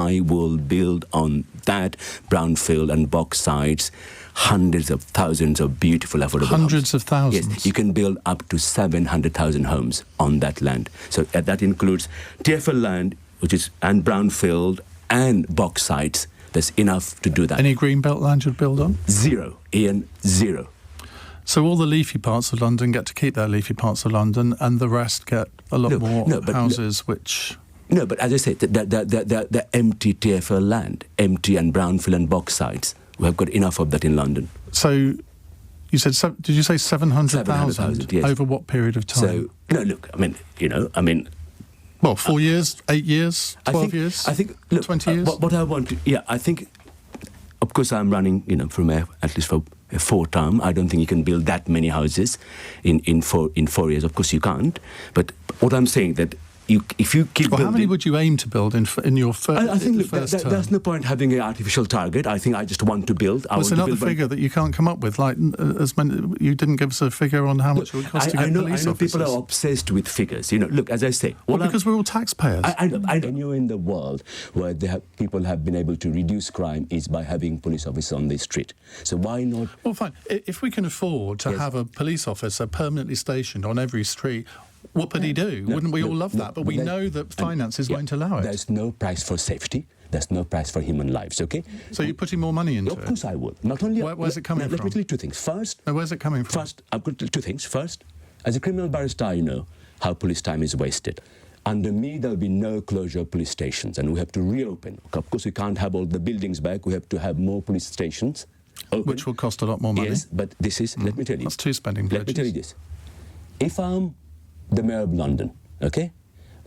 I will build on that brownfield and box sites hundreds of thousands of beautiful affordable Hundreds homes. of thousands? Yes, you can build up to 700,000 homes on that land. So that includes TFL land, and brownfield and box sites. There's enough to do that. Any greenbelt land you'd build on? Zero, Ian, zero. So all the leafy parts of London get to keep their leafy parts of London, and the rest get a lot more houses, which... No, but as I said, the empty TFL land, empty and brownfield and box sites, we have got enough of that in London. So you said, did you say 700,000? 700,000, yes. Over what period of time? So, no, look, Well, 4 years, 8 years, 12 years? I think, look, 20 years? What I want to, I think, of course, I'm running, from at least for a 4-term. I don't think you can build that many houses in 4 years. Of course, you can't. But what I'm saying that if you keep building... how many would you aim to build in your first term? I think, there's no point having an artificial target. I think I just want to build. There's another figure that you can't come up with. Like, you didn't give us a figure on how much it would cost to get police officers. I know people are obsessed with figures. Look, as I say... because we're all taxpayers. I know in the world where people have been able to reduce crime is by having police officers on the street. So why not... Well, fine. If we can afford to have a police officer permanently stationed on every street... Whoopity do. Wouldn't we all love that? But we know that finances won't allow it. There's no price for safety. There's no price for human lives, okay? So you're putting more money into it? Of course I would. Not only... Where's it coming from? Let me tell you 2 things. First... No, where's it coming from? First, I've got 2 things. First, as a criminal barrister, I know how police time is wasted. Under me, there'll be no closure of police stations, and we have to reopen. Of course, we can't have all the buildings back. We have to have more police stations open. Which will cost a lot more money. Yes, but this is... Let me tell you. That's 2 spending pledges. Let me tell you this. If I'm the Mayor of London, okay,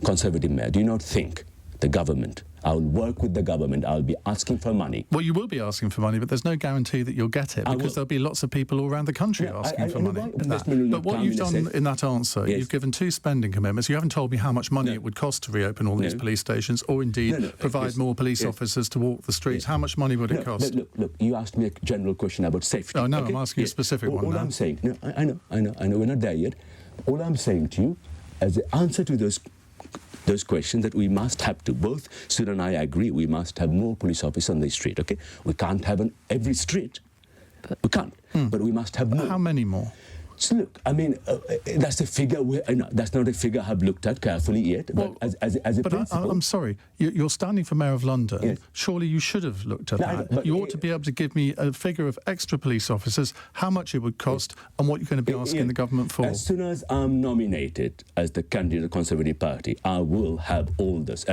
Conservative Mayor, do you not think the government, I'll work with the government, I'll be asking for money? Well, you will be asking for money, but there's no guarantee that you'll get it, because there'll be lots of people all around the country asking for money. But what you've done in that answer, you've given 2 spending commitments. You haven't told me how much money it would cost to reopen all these police stations, or indeed provide more police officers to walk the streets. How much money would it cost? Look, you asked me a general question about safety. Oh, no, okay? I'm asking a specific one now. All I'm saying, I know, we're not there yet. All I'm saying to you, as the answer to those questions, that we must have to, both Sudha and I agree, we must have more police officers on the street, okay? We can't have on every street. We can't, but we must have more. How many more? So look, that's a figure, that's not a figure I have looked at carefully yet, but as a principle... I'm sorry, you're standing for Mayor of London. Yes. Surely you should have looked at that. You ought to be able to give me a figure of extra police officers, how much it would cost, and what you're going to be asking the government for. As soon as I'm nominated as the candidate of the Conservative Party, I will have all this.